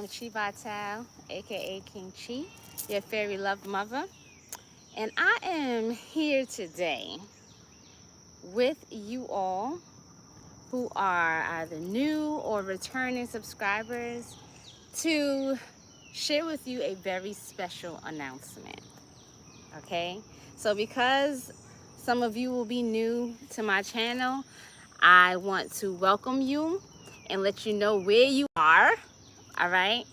with Chi Vital, aka King Chi, your fairy love mother. And I am here today with you all who are either new or returning subscribers to share with you a very special announcement. Okay? So, because some of you will be new to my channel, I want to welcome you and let you know where you are. All right,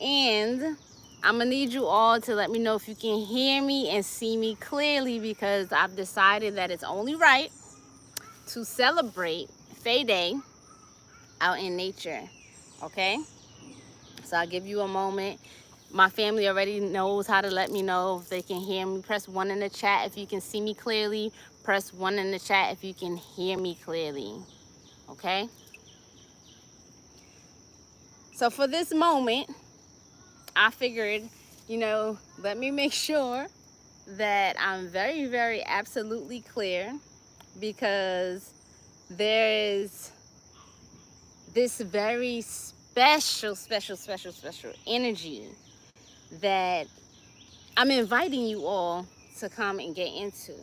and I'm gonna need you all to let me know if you can hear me and see me clearly, because I've decided that it's only right to celebrate Faye Day out in nature. Okay, so I'll give you a moment. My family already knows how to let me know if they can hear me. Press 1 in the chat if you can see me clearly. Press 1 in the chat if you can hear me clearly. Okay, so for this moment, I figured, let me make sure that I'm very, very absolutely clear, because there is this very special energy that I'm inviting you all to come and get into.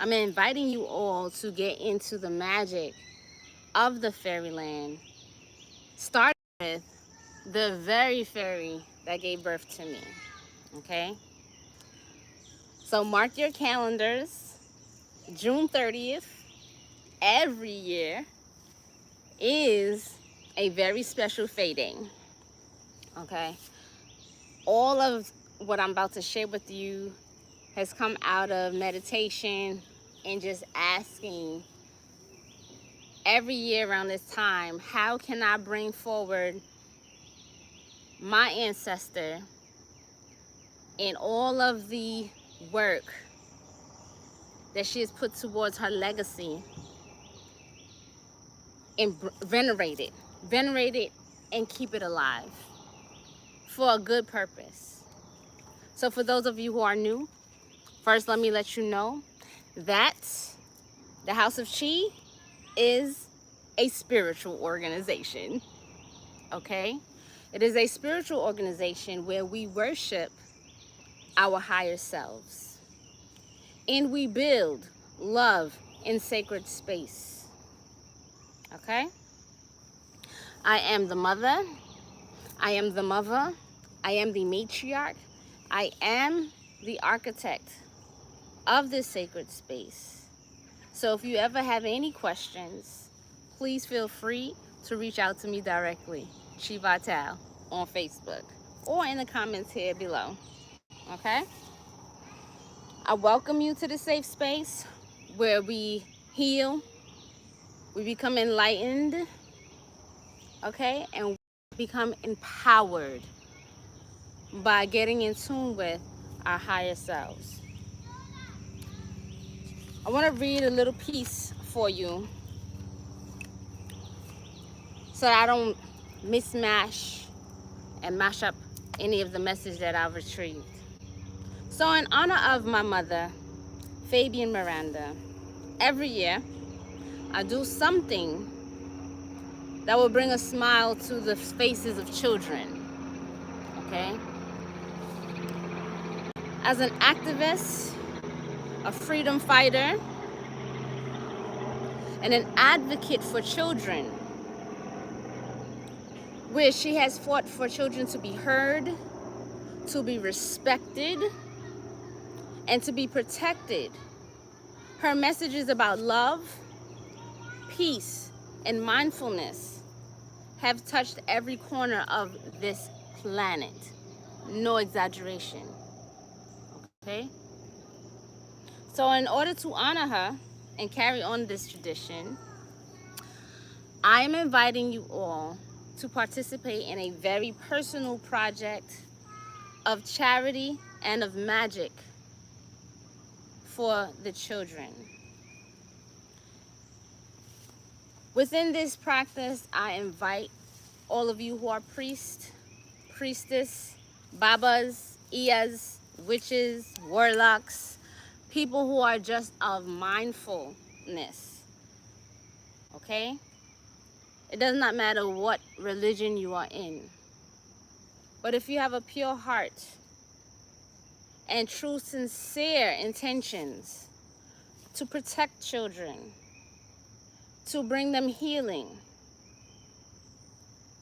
I'm inviting you all to get into the magic of the fairyland, starting with the very fairy that gave birth to me. Okay? So mark your calendars. June 30th, every year, is a very special Faye Day. Okay? All of what I'm about to share with you has come out of meditation and just asking every year around this time, how can I bring forward my ancestor and all of the work that she has put towards her legacy, and venerate it and keep it alive for a good purpose. So for those of you who are new, first let me let you know that the House of Chi is a spiritual organization. Okay? It is a spiritual organization where we worship our higher selves and we build love in sacred space. Okay? I am the mother. I am the mother. I am the matriarch. I am the architect of this sacred space. So if you ever have any questions, please feel free to reach out to me directly, Chi Vital, on Facebook, or in the comments here below. Okay? I welcome you to the safe space where we heal, we become enlightened, okay, and we become empowered by getting in tune with our higher selves. I want to read a little piece for you so that I don't mismatch and mash up any of the message that I've retrieved. So in honor of my mother, Faybiene Miranda, every year I do something that will bring a smile to the faces of children, okay? As an activist, a freedom fighter, and an advocate for children, where she has fought for children to be heard, to be respected, and to be protected. Her messages about love, peace, and mindfulness have touched every corner of this planet. No exaggeration. Okay? So in order to honor her and carry on this tradition, I am inviting you all to participate in a very personal project of charity and of magic for the children. Within this practice, I invite all of you who are priests, priestess, babas, iyas, witches, warlocks, people who are just of mindfulness, okay? It does not matter what religion you are in. But if you have a pure heart and true, sincere intentions to protect children, to bring them healing,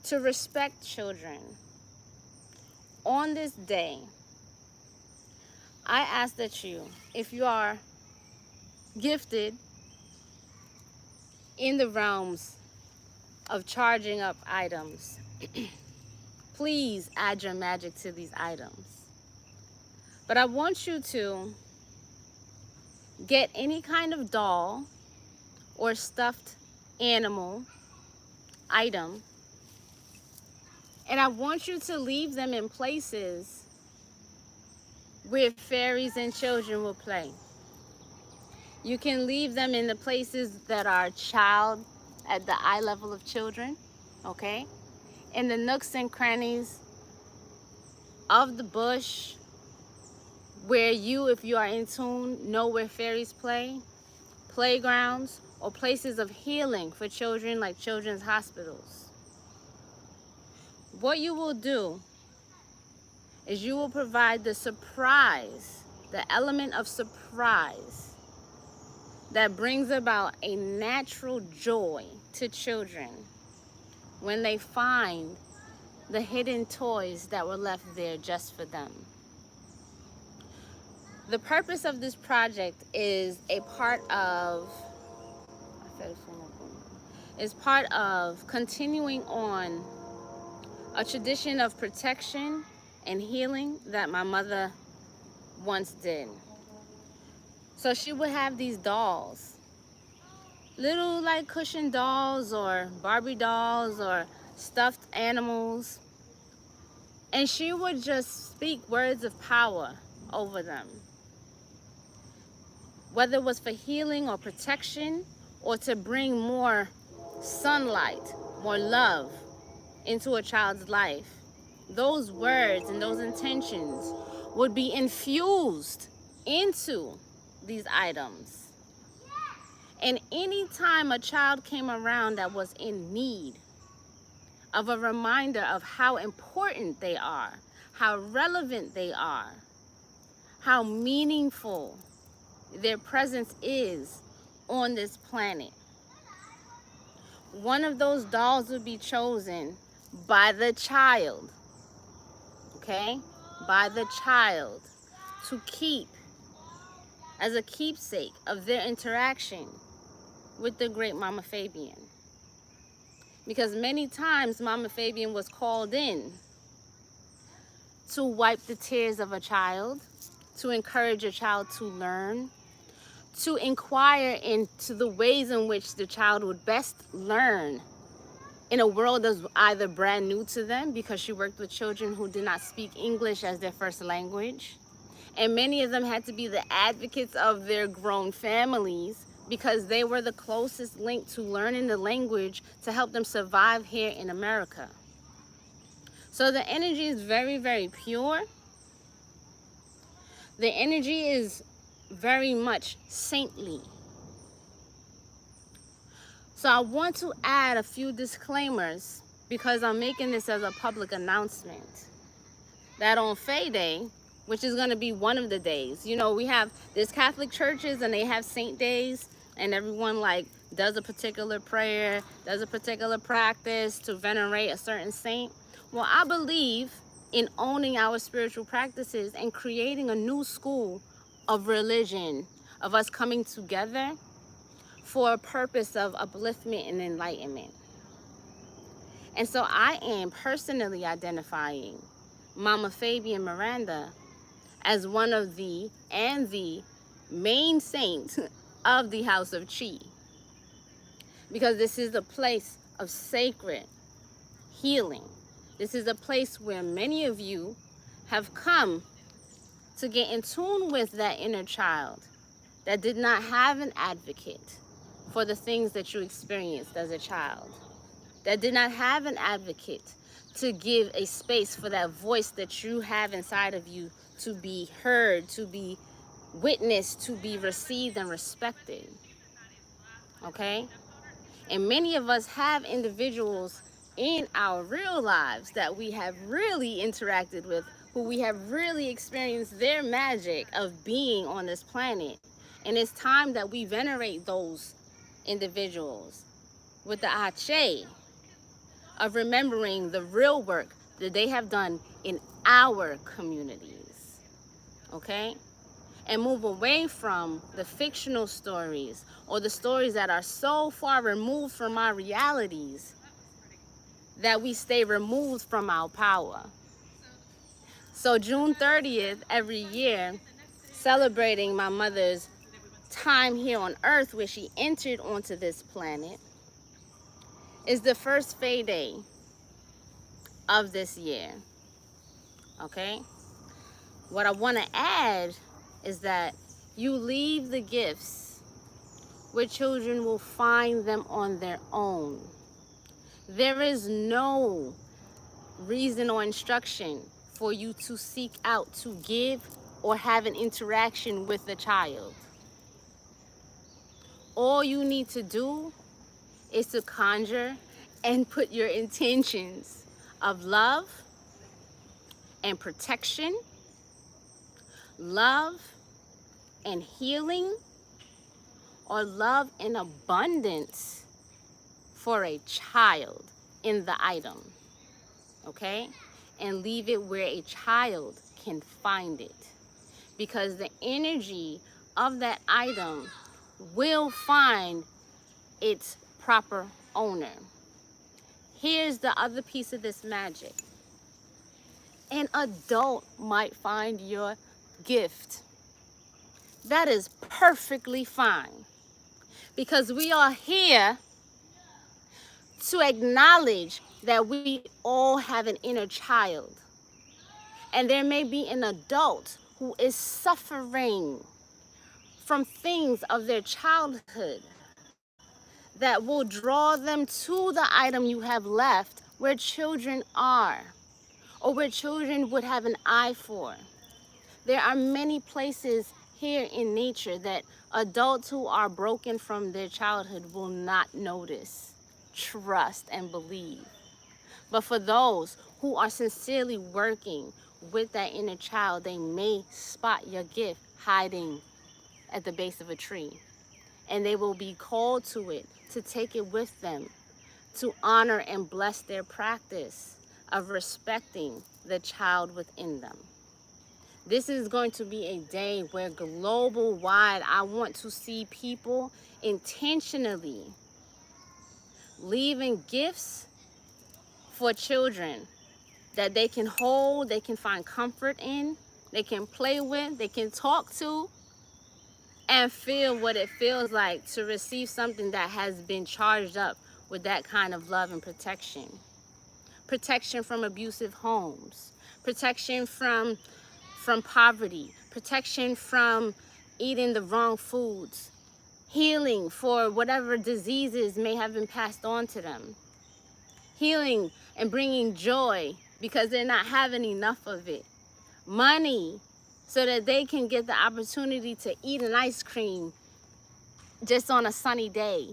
to respect children, on this day, I ask that you, if you are gifted in the realms of charging up items, please add your magic to these items. But I want you to get any kind of doll or stuffed animal item, and I want you to leave them in places where fairies and children will play. You can leave them in the places that are child at the eye level of children, okay? In the nooks and crannies of the bush where you, if you are in tune, know where fairies play, playgrounds, or places of healing for children like children's hospitals. What you will do is you will provide the surprise, the element of surprise that brings about a natural joy to children when they find the hidden toys that were left there just for them. The purpose of this project is part of continuing on a tradition of protection and healing that my mother once did. So she would have these dolls, little like cushion dolls or Barbie dolls or stuffed animals, and she would just speak words of power over them, whether it was for healing or protection or to bring more sunlight, more love into a child's life. Those words and those intentions would be infused into these items. And anytime a child came around that was in need of a reminder of how important they are, how relevant they are, how meaningful their presence is on this planet, one of those dolls would be chosen by the child, okay? By the child, to keep as a keepsake of their interaction with the great Mama Faybiene. Because many times Mama Faybiene was called in to wipe the tears of a child, to encourage a child to learn, to inquire into the ways in which the child would best learn in a world that's either brand new to them, because she worked with children who did not speak English as their first language. And many of them had to be the advocates of their grown families because they were the closest link to learning the language to help them survive here in America. So the energy is very, very pure. The energy is very much saintly. So I want to add a few disclaimers because I'm making this as a public announcement that on Faye Day, which is going to be one of the days, you know, there's Catholic churches and they have saint days, and everyone like does a particular prayer, does a particular practice to venerate a certain saint. Well, I believe in owning our spiritual practices and creating a new school of religion, of us coming together for a purpose of upliftment and enlightenment. And so I am personally identifying Mama Faybiene Miranda as one of the main saints of the House of Chi, because this is a place of sacred healing. This is a place where many of you have come to get in tune with that inner child that did not have an advocate for the things that you experienced as a child, that did not have an advocate to give a space for that voice that you have inside of you to be heard, to be witnessed, to be received and respected, okay? And many of us have individuals in our real lives that we have really interacted with, who we have really experienced their magic of being on this planet. And it's time that we venerate those individuals with the Ache of remembering the real work that they have done in our communities, okay? And move away from the fictional stories or the stories that are so far removed from our realities that we stay removed from our power. So June 30th every year, celebrating my mother's time here on earth where she entered onto this planet, is the first Faye Day of this year, okay? What I want to add is that you leave the gifts where children will find them on their own. There is no reason or instruction for you to seek out to give or have an interaction with the child. All you need to do is to conjure and put your intentions of love and protection, love and healing, or love and abundance for a child in the item, okay? And leave it where a child can find it, because the energy of that item will find its proper owner. Here's the other piece of this magic. An adult might find your gift. That is perfectly fine, because we are here to acknowledge that we all have an inner child. And there may be an adult who is suffering from things of their childhood that will draw them to the item you have left where children are, or where children would have an eye for. There are many places here in nature that adults who are broken from their childhood will not notice, trust, and believe. But for those who are sincerely working with that inner child, they may spot your gift hiding at the base of a tree. And they will be called to it, to take it with them, to honor and bless their practice of respecting the child within them. This is going to be a day where global wide, I want to see people intentionally leaving gifts for children that they can hold, they can find comfort in, they can play with, they can talk to, and feel what it feels like to receive something that has been charged up with that kind of love and protection. Protection from abusive homes, protection from poverty, protection from eating the wrong foods, healing for whatever diseases may have been passed on to them, healing and bringing joy because they're not having enough of it, money so that they can get the opportunity to eat an ice cream just on a sunny day,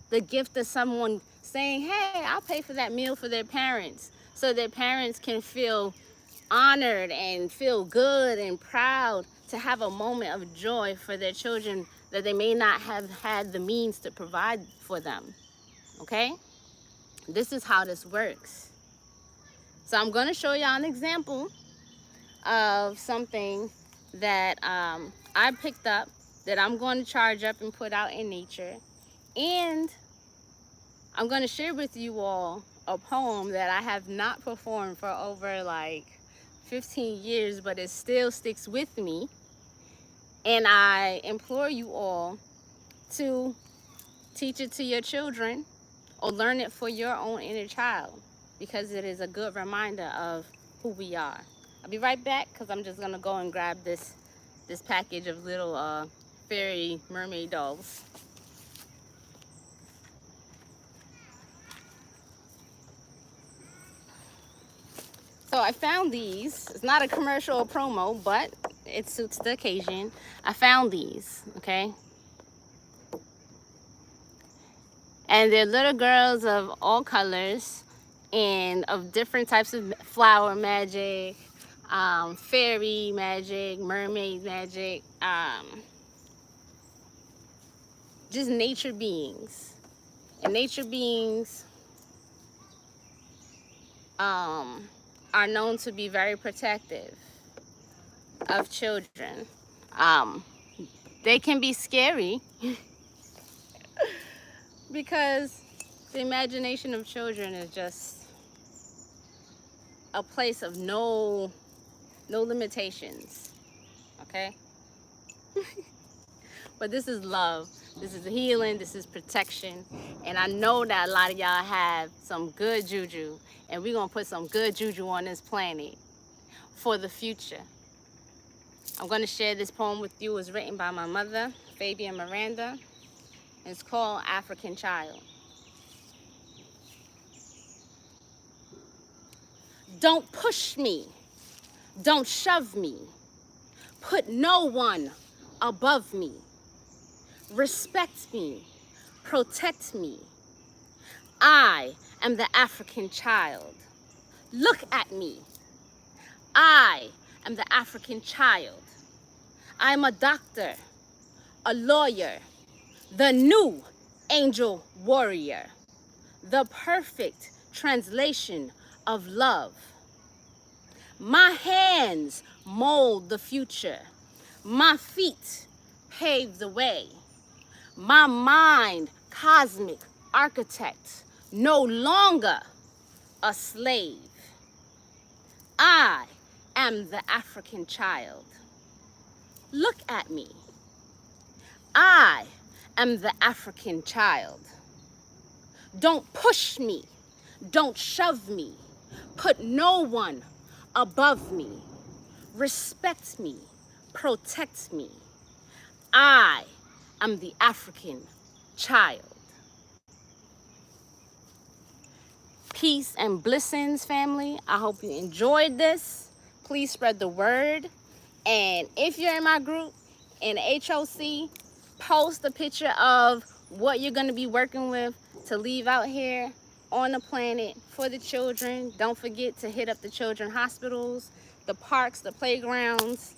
the gift of someone saying, hey, I'll pay for that meal for their parents, so their parents can feel honored and feel good and proud to have a moment of joy for their children that they may not have had the means to provide for them, okay? This is how this works. So I'm going to show y'all an example of something that I picked up that I'm going to charge up and put out in nature. And I'm going to share with you all a poem that I have not performed for over like 15 years, but it still sticks with me. And I implore you all to teach it to your children or learn it for your own inner child, because it is a good reminder of who we are. I'll be right back because I'm just gonna go and grab this package of little fairy mermaid dolls. So I found these. It's not a commercial or promo, but it suits the occasion. I found these, okay? And they're little girls of all colors and of different types of flower magic, fairy magic, mermaid magic, just nature beings. And nature beings are known to be very protective of children. They can be scary because the imagination of children is just a place of no limitations, okay? But this is love, this is healing, this is protection, and I know that a lot of y'all have some good juju, and we're gonna put some good juju on this planet for the future. I'm gonna share this poem with you. It's written by my mother, Faybiene Miranda. It's called African Child. Don't push me, don't shove me, put no one above me. Respect me, protect me. I am the African child. Look at me. I am the African child. I am a doctor, a lawyer, the new angel warrior, the perfect translation of love. My hands mold the future. My feet pave the way. My mind, cosmic architect, no longer a slave. I am the African child. Look at me. I am the African child. Don't push me. Don't shove me. Put no one above me. Respect me. Protect me. I am the African child. Peace and blessings, family. I hope you enjoyed this. Please spread the word. And if you're in my group in HOC, post a picture of what you're going to be working with to leave out here on the planet for the children. Don't forget to hit up the children's hospitals, the parks, the playgrounds.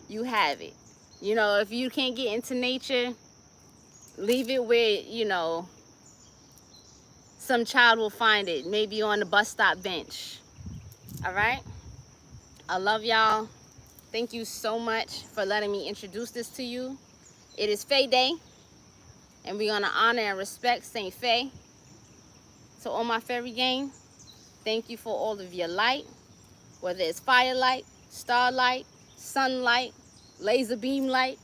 You have it. You know, if you can't get into nature, leave it where, you know, some child will find it, maybe on the bus stop bench. All right? I love y'all. Thank you so much for letting me introduce this to you. It is Faye Day, and we're gonna honor and respect Saint Faye. So on my fairy gang, thank you for all of your light, whether it's firelight, starlight, sunlight, laser beam light.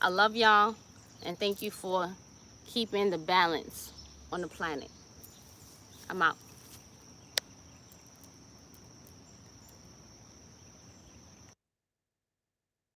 I love y'all, and thank you for keeping the balance on the planet. I'm out.